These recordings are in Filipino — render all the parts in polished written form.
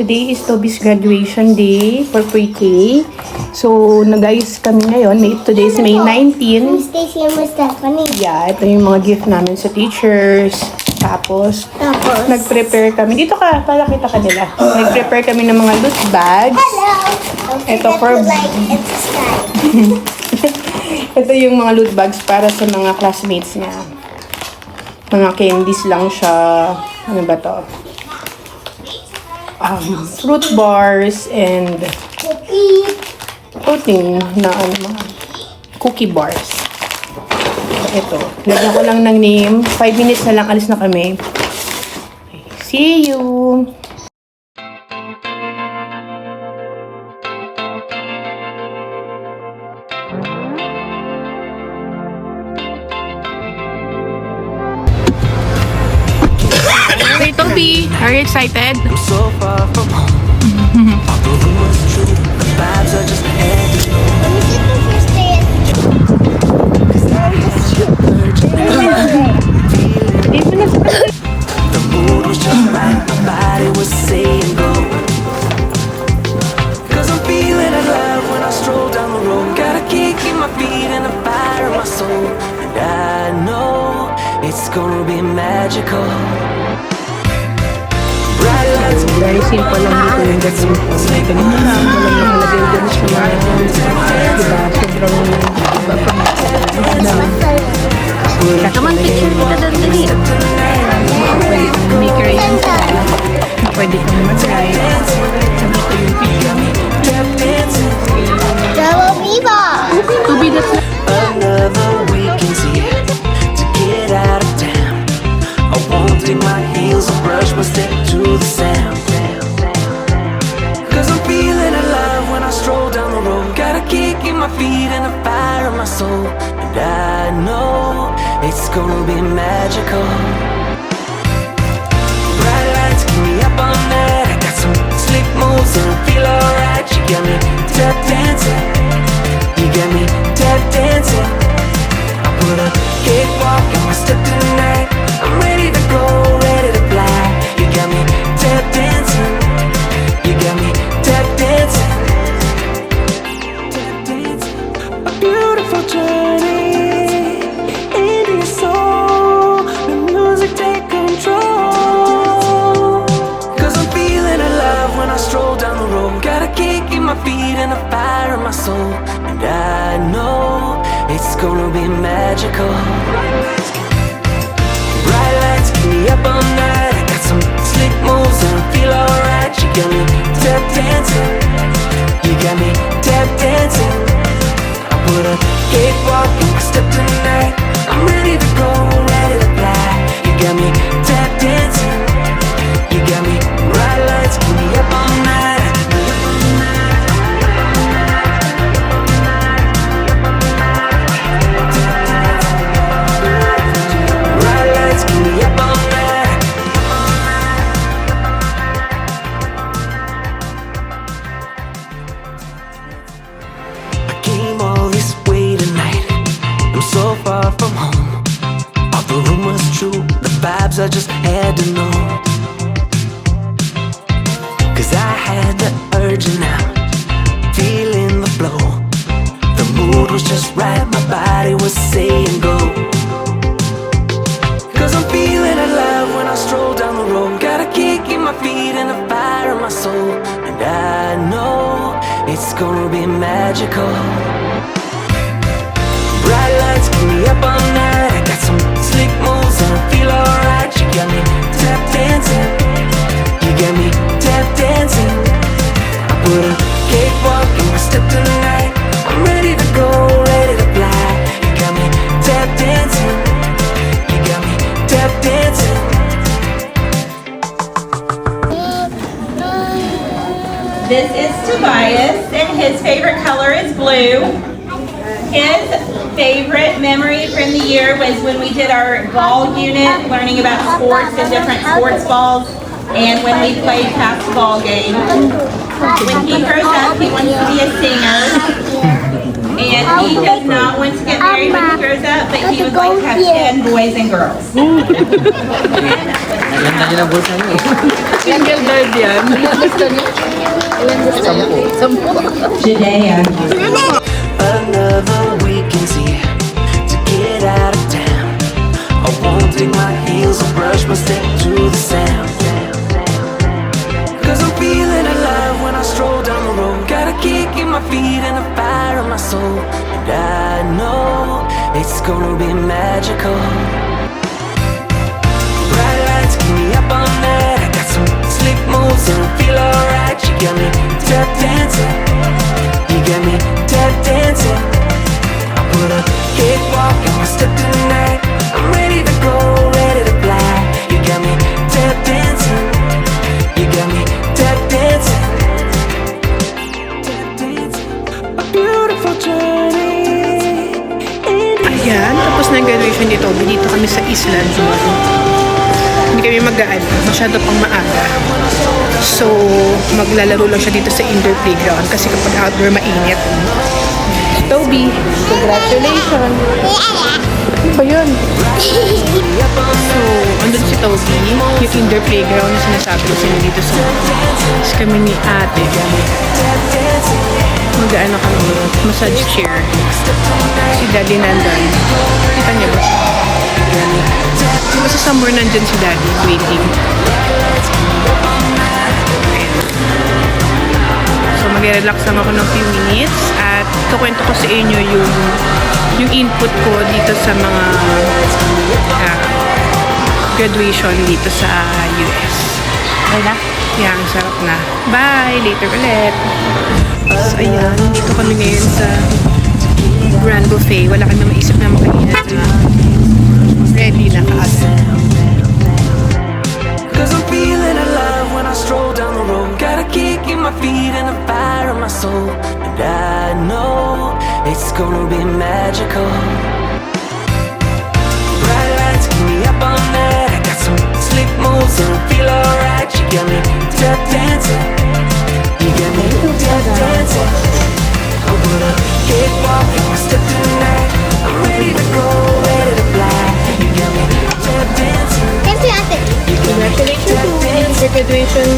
today is Toby's graduation day for pre-K. So, nag-ayos kami ngayon. Today is May 19. Stacy and Stephanie. Yeah, ito yung mga gift namin sa teachers. Tapos, nag-prepare kami. Dito ka, para kita ka nila. Nag-prepare kami ng mga loot bags. Hello! Ito for... Ito yung mga loot bags para sa mga classmates niya. Mga candies lang siya. Ano ba to? Fruit bars and protein na mga cookie bars. Ito. Lagyan ko lang ng name. 5 minutes na lang. Alis na kami. Okay. See you! Hey, Toby! Are you excited? I'm so far from home. All the rumors true. The vibes are just heading. The mood was just right. My body was saying go. Cause I'm feeling alive when I stroll down the road. Got a kick in my feet and a fire in my soul. And I know it's gonna be magical. Very simple lang dito yung gagawin ko. Ganun na lang. Walang nakalagay dyan sa mga diba? Sobrang Naman picture kita doon dali. pwede kong make arrangements sa pwede kong mag-try. Sabi ko yung picture. Jello Viva! Toby, that's Another weekend's here to get out of town. I won't dig my heels or brush my step to the sound. Cause I'm feeling alive when I stroll down the road. Got a kick in my feet and a fire in my soul. And I know it's gonna be magical. Bright lights keep me up all night. I got some slick moves and I feel alright. You got me tap dancing. You got me tap dancing. I put a cakewalk in my step tonight. I'm ready to go, ready to fly. You got me tap dancing. You got me tap dancing. Tap dancing. A beautiful journey into your soul. The music take control. Cause I'm feeling alive when I stroll down the road. Got a kick in my feet and a fire in my soul. And I know it's gonna be magical. Bright lights keep me up all night. I got some slick moves and I feel alright. You got me tap dancing. You got me tap dancing. I put a cakewalk in my step tonight. I'm ready to go, ready to fly. You got me tap dancing. You got me bright lights keep me up all night. Bright lights keep me up all night. I came all this way tonight. I'm so far from home. All the rumors true, the vibes I just had to know. Cause I had the urge and now feeling the flow. The mood was just right, my body was saying go. Cause I'm feeling alive when I stroll down the road. Got a kick in my feet and a fire in my soul. And I know it's gonna be magical. Bright lights keep me up all night. I got some slick moves and I feel alright. You got me tap dancing. You got me tap dancing. I put a cakewalk in my step tonight. I'm ready to go, ready to fly. You got me tap dancing. You got me tap dancing. This is Tobias, and his favorite color is blue. His favorite memory from the year was when we did our ball unit, learning about sports and different sports balls, and when we played past ball game. When he grows up, he wants to be a singer. And he does not want to get married when he grows up, but he would like to have 10 boys and girls. Single dad yan. Judea. Another weekend's here to get out of town. I won't dig my heels or brush my step to the sound. Cause I'm feeling alive when I stroll down the road. Got a kick in my feet and a fire in my soul. And I know it's gonna be magical. Bright lights keep me up all night. I got some slick moves and I feel alright. You got me tap dancing. You got me tap dancing. I put a cakewalk in my step tonight. I'm ready to go, ready to fly. You got me tap dancing. You got me tap dancing. Tap dancing. A beautiful journey. Ayan, tapos na graduation dito. Dito kami sa Island. Hindi kami mag-aan. Masyado pang maaga. So, maglalaro lang siya dito sa indoor playground kasi kapag outdoor mainit. Toby, congratulations! Ano ba yun? So, andun si Toby, yung indoor playground na sinasabi ko sila dito sa tapos kami ni ate. Mag-ano kami, massage chair. Si daddy nandun. Kita niya ba siya? Basta somewhere nandyan si daddy, waiting. So, mag-relax lang ako ng few minutes at kukwento ko sa inyo yung input ko dito sa mga graduation dito sa US. Okay na? Yan, sarap na. Bye! Later ulit! So, ayan. Dito kami ngayon sa Grand Buffet. Wala kami maisip na makainan na ready na kaagad. Cause I'm feeling alive when I stroll down the road. Got a kick in my feet and a fire in my soul. And I know it's gonna be magical. Bright lights keep me up all night. I got some slick moves and I feel alright. You got me tap dancing. You got me tap dancing. I put a cakewalk in my step tonight. I'm ready to go, ready to fly. You got me tap dancing. Thank you, Ate. Congratulations to graduation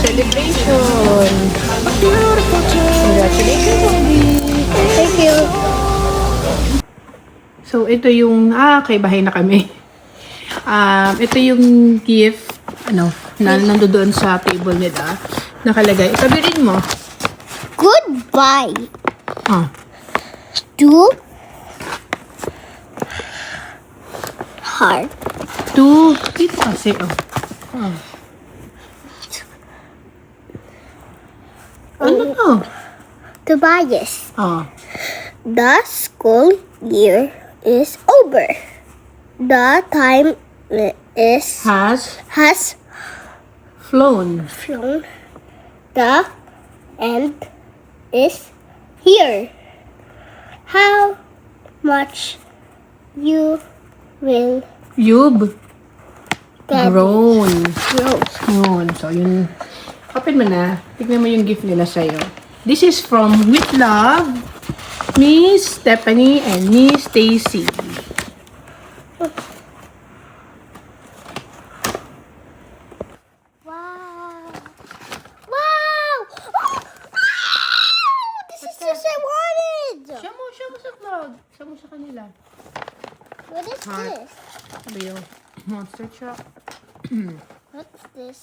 celebration. Congratulations, Toby. Thank you. So, ito yung, okay, bahay na kami. Ito yung gift, na nandoon sa table nila. Nakalagay. Itabirin mo. Goodbye Ah, to heart. dito kasi, Ano to? Tobias. The school year is over. The time has Flown. flown. The end is here. How much you will You've get grown. grows. Yun. So, yun. Open mo na. Tignan mo yung gift nila sa'yo. This is from With Love, Miss Stephanie and Miss Stacy. Wow! Wow! This is just I wanted. Siya mo sa vlog. Siya mo sa kanila. What is Heart. this? Ano yung monster truck? What's this?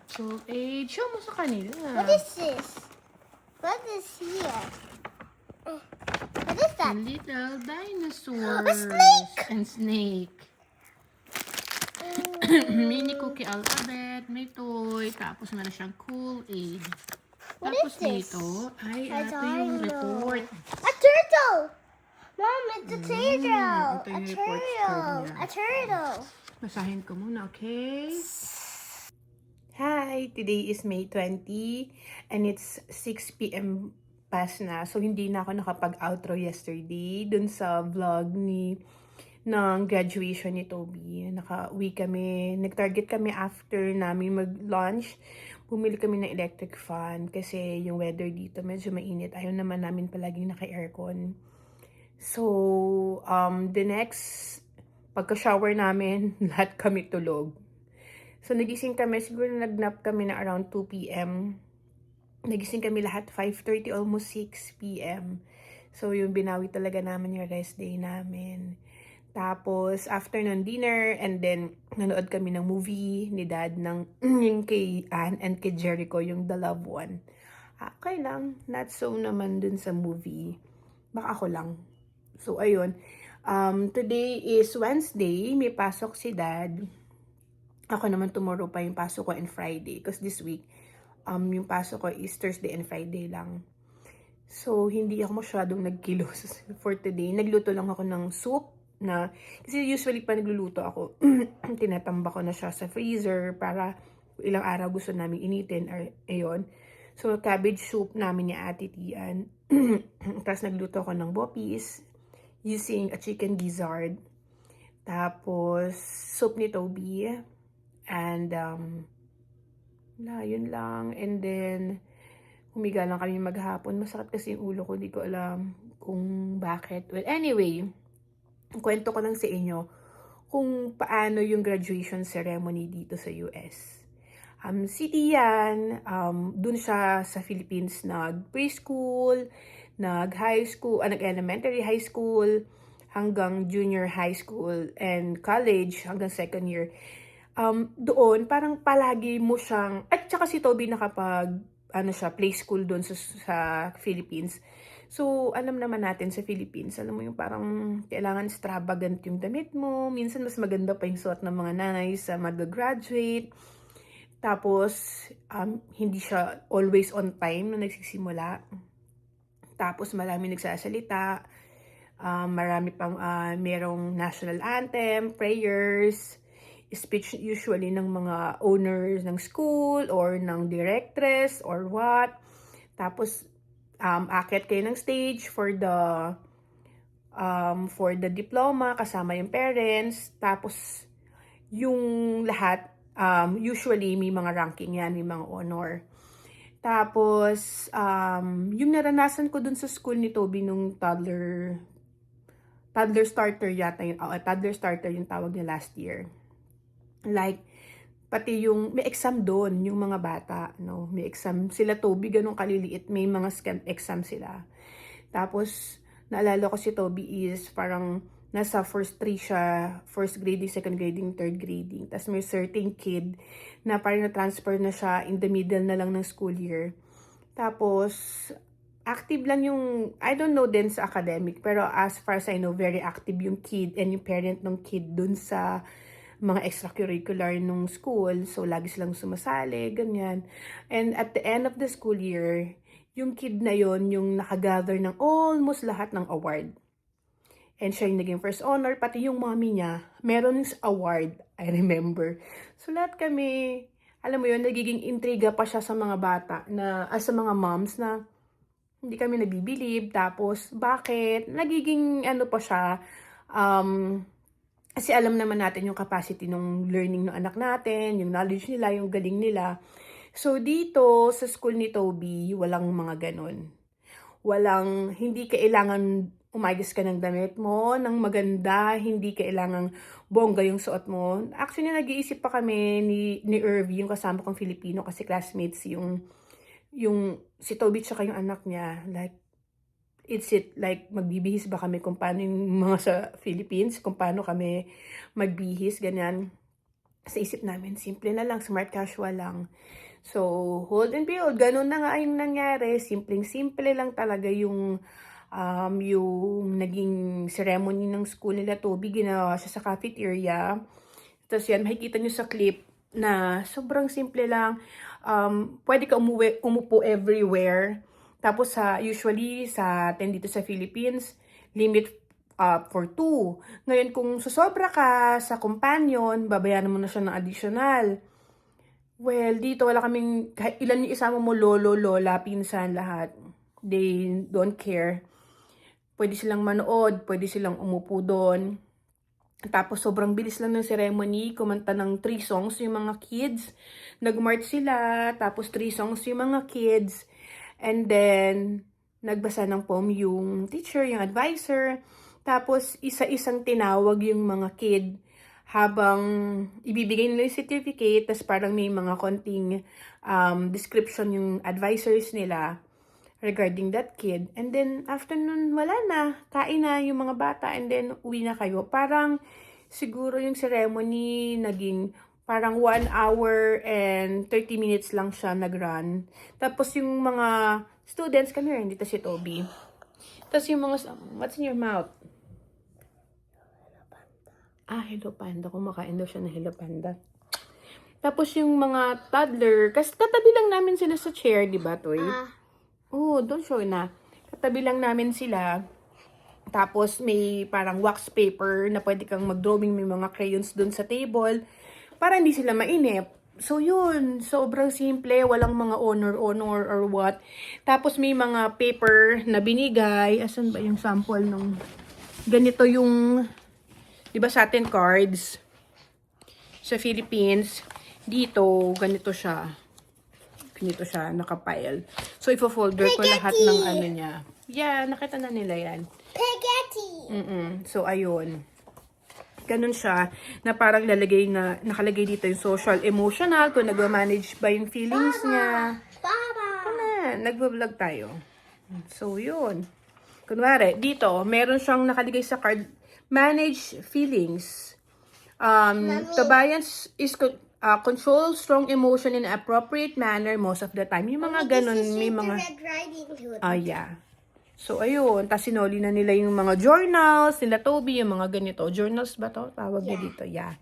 Soul Age. Siya mo sa kanila. What is this? What is here? What is that? Little dinosaurs. A snake! And snake. Mini cookie alphabet. May toy. Tapos meron siyang Cool Aid. What Tapos is this? dito ay A ito yung dino. report. A turtle! Mom, it's a turtle! ito A yung report card turtle! niya. A turtle! Basahin ko muna, okay? Hi! Today is May 20 and it's 6 p.m. past na. So, hindi na ako nakapag-outro yesterday dun sa vlog ng graduation ni Toby. Naka-uwi kami. Nag-target kami after namin mag-lunch. bumili kami ng electric fan kasi yung weather dito medyo mainit. Ayaw naman namin palaging naka-aircon. So, the next, pagka-shower namin, lahat kami tulog. So, nagising kami, siguro nag-nap kami na around 2 p.m. Nagising kami lahat 5:30, almost 6 p.m. So, yung binawi talaga namin yung rest day namin. Tapos, afternoon dinner, and then, nanood kami ng movie ni Dad ng yung kay Anne and kay Jericho, yung The Loved One. Okay lang, not so naman dun sa movie. Baka ako lang. So, ayun. Today is Wednesday, may pasok si Dad. Ako naman tomorrow pa yung pasok ko and Friday. Because this week, yung pasok ko is Thursday and Friday lang. So, hindi ako masyadong nagkilos for today. Nagluto lang ako ng soup na, kasi usually pa nagluluto ako, tinatamba ko na siya sa freezer para ilang araw gusto namin initin. Or, ayun. So, cabbage soup namin ni Ate Tian. Tapos, nagluto ako ng bopis using a chicken gizzard. Tapos, soup ni Toby. And, yun lang. And then, humiga lang kami maghapon. Masakit kasi yung ulo ko. Hindi ko alam kung bakit. Well, anyway, kwento ko lang sa inyo kung paano yung graduation ceremony dito sa US. Si Tian, dun siya sa Philippines nag-preschool, nag-high school, nag-elementary high school, hanggang junior high school, and college hanggang second year. Doon, parang palagi mo siyang, at saka si Toby nakapag, play school doon sa Philippines. So, alam naman natin sa Philippines, alam mo yung parang kailangan extravagant yung damit mo. Minsan, mas maganda pa yung suot ng mga nanay sa mag-graduate. Tapos, hindi siya always on time na nagsisimula. Tapos, marami nagsasalita. Marami pang, merong national anthem, prayers, speech usually ng mga owners ng school or ng directress or what. Tapos, akit kayo ng stage for the diploma, kasama yung parents. Tapos, yung lahat, usually may mga ranking yan, may mga honor. Tapos, yung naranasan ko dun sa school ni Toby nung toddler starter yata yun. Toddler starter yung tawag niya last year. Like, pati yung, may exam doon, yung mga bata, no? May exam. Sila Toby, ganun kaliliit, may mga exam sila. Tapos, naalala ko si Toby is parang nasa first 3 siya, first grading, second grading, third grading. Tapos may certain kid na parang na-transfer na siya in the middle na lang ng school year. Tapos, active lang yung, I don't know din sa academic, pero as far as I know, very active yung kid and yung parent ng kid dun sa mga extracurricular nung school. So, lagi silang sumasali, ganyan. And at the end of the school year, yung kid na yon yung nakagather ng almost lahat ng award. And siya yung naging first honor, pati yung mommy niya, meron yung award, I remember. So, lahat kami, alam mo yun, nagiging intriga pa siya sa mga bata, sa mga moms na hindi kami nabibilib. Tapos, bakit? Nagiging, pa siya, kasi alam naman natin yung capacity ng learning ng anak natin, yung knowledge nila, yung galing nila. So, dito sa school ni Toby, walang mga ganun. Hindi kailangan umayos ka ng damit mo, ng maganda, hindi kailangan bongga yung suot mo. Actually, nag-iisip pa kami ni Irvie, yung kasama kong Filipino, kasi classmates yung si Toby tsaka yung anak niya, like, like, magbibihis ba kami kung paano yung mga sa Philippines, kung paano kami magbihis, ganyan. Sa isip namin, simple na lang, smart casual lang. So, hold and behold, ganun na nga yung nangyari. Simpleng-simple lang talaga yung naging ceremony ng school nila Toby. Ginawa siya sa cafeteria. Tapos yan, makikita nyo sa clip na sobrang simple lang. Pwede ka umupo everywhere. Tapos usually sa atin dito sa Philippines, limit for 2. Ngayon kung susobra ka sa companion, babayaran mo na siya ng additional. Well, dito wala kaming, ilan yung isama mo, lolo, lola, pinsan, lahat. They don't care. Pwede silang manood, pwede silang umupo doon. Tapos sobrang bilis lang ng ceremony, kumanta ng 3 songs yung mga kids. Nag-march sila, tapos 3 songs yung mga kids. And then, nagbasa ng poem yung teacher, yung advisor. Tapos, isa-isang tinawag yung mga kid habang ibibigay nila yung certificate. Tapos parang may mga konting description yung advisors nila regarding that kid. And then, after nun, wala na. Kain na yung mga bata and then uwi na kayo. Parang siguro yung ceremony naging parang 1 hour and 30 minutes lang siya nag-run. Tapos yung mga students, kami rin, dito si Toby. Tapos yung mga, what's in your mouth? Hello Panda. Kumakain daw siya ng Hello Panda. Tapos yung mga toddler, kasi katabi lang namin sila sa chair, di ba, Toy? Don't show na. Katabi lang namin sila. Tapos may parang wax paper na pwede kang mag-drawing. May mga crayons dun sa table para hindi sila mainip. So yun, sobrang simple. Walang mga honor or what. Tapos may mga paper na binigay. Asan ba yung sample nung ganito yung, di ba, satin cards sa Philippines. Dito, ganito siya. Ganito siya, nakapile. So, ifo-folder ko lahat ng ano niya. Yeah, nakita na nila yan. Spaghetti. So, ayun. Ganun siya, na parang nakalagay dito yung social, emotional, kung nagwa-manage ba yung feelings niya. Baba. Nagbablog tayo. So, yun. Kunwari, dito, meron siyang nakalagay sa card, manage feelings. Tobias is control strong emotion in an appropriate manner most of the time. Yung mga ganun, may mga... Red Riding Hood. Yeah. So, ayun. Tapos sinoli na nila yung mga journals, nila Toby, yung mga ganito. Journals ba to? Tawag niya dito. Yeah.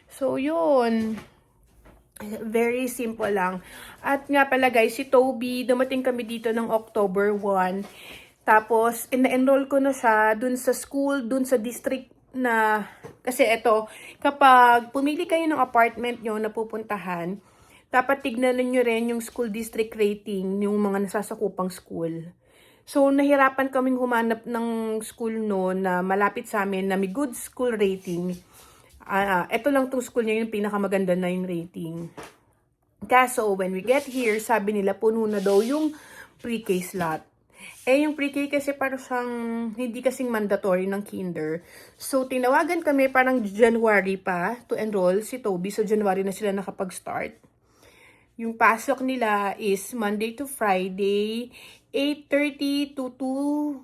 So, yun. Very simple lang. At nga pala guys, si Toby, dumating kami dito ng October 1. Tapos, ina-enroll ko na siya dun sa school, dun sa district na, kasi eto, kapag pumili kayo ng apartment nyo na pupuntahan, dapat tignan nyo rin yung school district rating, yung mga nasasakupang school. So, nahirapan kaming humanap ng school noon na malapit sa amin na may good school rating. Ito lang tong school niya, yung pinakamaganda na yung rating. Kaso, when we get here, sabi nila puno na daw yung pre-K slot. Yung pre-K kasi parang siyang hindi kasing mandatory ng kinder. So, tinawagan kami parang January pa to enroll si Toby. So, January na sila nakapag-start. Yung pasok nila is Monday to Friday, 8:30 to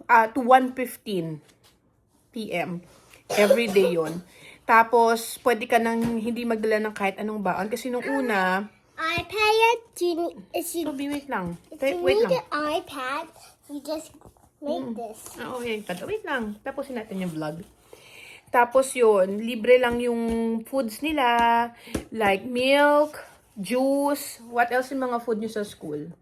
1:15 p.m. Every day yon. Tapos, pwede ka nang hindi magdala ng kahit anong baon. Kasi nung una... iPad, Toby, wait lang. if you Wait need lang. an iPad, you just make this. Okay, wait lang. Tapusin natin yung vlog. Tapos yun, libre lang yung foods nila. Like milk, juice. What else yung mga food nyo sa school?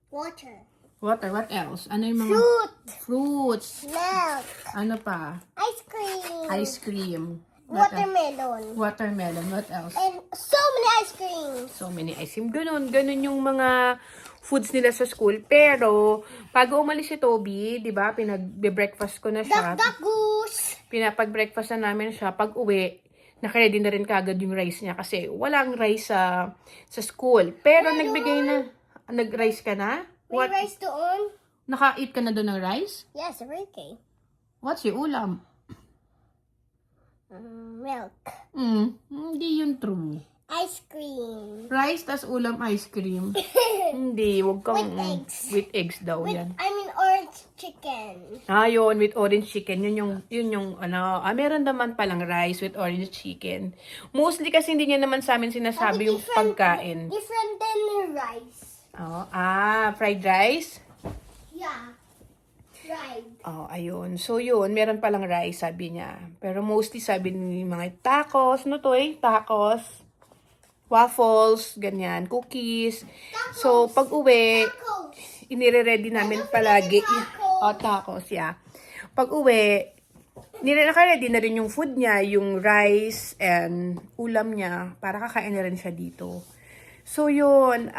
Water. What else? Ano yung mga... Fruit. Fruits. Milk. Ano pa? Ice cream. Ice cream. What else? Watermelon. Watermelon. What else? And so many ice creams. So many ice cream. Ganun yung mga foods nila sa school. Pero, pag umalis si Toby, di ba, pinag-breakfast ko na siya. Duck goose. Pinapag-breakfast na namin siya. Pag uwi, nakaready na rin kagad yung rice niya kasi walang rice sa school. Pero nagbigay na, nag-rice ka na? May rice doon? Naka-eat ka na doon ng rice? Yes, okay. What's your ulam? Milk. Hindi yun true. Ice cream. Rice tas ulam ice cream. Hindi, wag kang... With eggs. With eggs daw yan. I mean orange chicken. Yun, with orange chicken. Yun yung meron naman palang rice with orange chicken. Mostly kasi hindi niya naman sa amin sinasabi yung pagkain. Different than rice. Fried rice? Yeah. Fried. Ayun. So, yun. Meron palang rice, sabi niya. Pero mostly sabi ni mga tacos. Ano to tacos. Waffles. Ganyan. Cookies. Tacos. So, pag uwi, Tacos. inire-ready namin palagi. tacos. Tacos, yeah. Pag uwi, naka-ready na rin yung food niya, yung rice and ulam niya para kakain na rin siya dito. So, yun.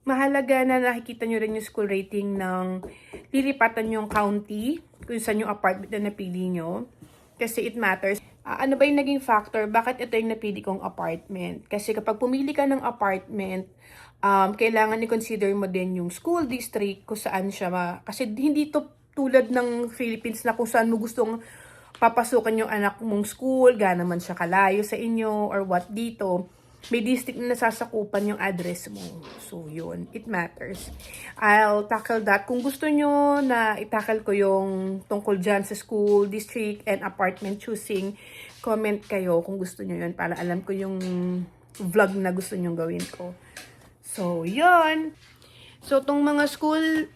Mahalaga na nakikita nyo rin yung school rating ng lilipatan yung county kung saan yung apartment na napili nyo. Kasi it matters. Ano ba yung naging factor? Bakit ito yung napili kong apartment? Kasi kapag pumili ka ng apartment, kailangan i-consider mo din yung school district kung saan siya kasi hindi to tulad ng Philippines na kung saan mo gustong papasukan yung anak mong school, gaano man siya kalayo sa inyo or what dito. May district na nasasakupan yung address mo. So, yun. It matters. I'll tackle that. Kung gusto nyo na itackle ko yung tungkol dyan sa school, district, and apartment choosing, comment kayo kung gusto nyo yun para alam ko yung vlog na gusto nyo gawin ko. So, yun. So, tong mga school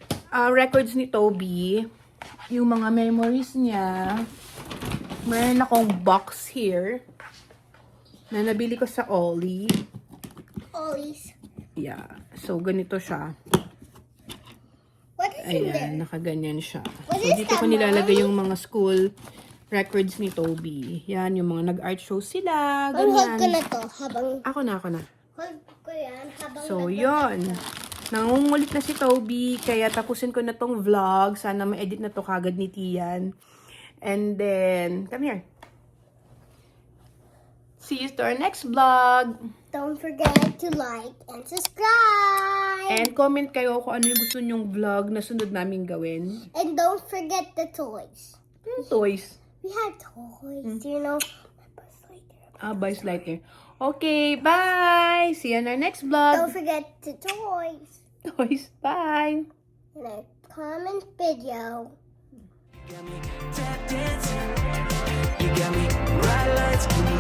records ni Toby, yung mga memories niya, meron akong box here na nabili ko sa Ollie. Ollie's. Yeah. So, ganito siya. What is in there? Ayan, nakaganyan siya. What So, is dito that, ko nilalagay Mommy? yung mga school records ni Toby. Yan, yung mga nag-art show sila. Hold ko Ganyan. na to habang... Ako na. Hold ko yan habang... So, yun. Nangungulit na si Toby, kaya tapusin ko na tong vlog. Sana ma-edit na to kagad ni Tian. And then, come here. See you to our next vlog. Don't forget to like and subscribe. And comment kayo kung ano yung gusto nyong vlog na sunod namin gawin. And don't forget the toys. Toys. We have toys, you know. Buzz Lightyear. Okay, bye! See you in our next Don't vlog. forget the toys. Toys, bye! In a comment video. got me tap dancing. You got me bright lights, give me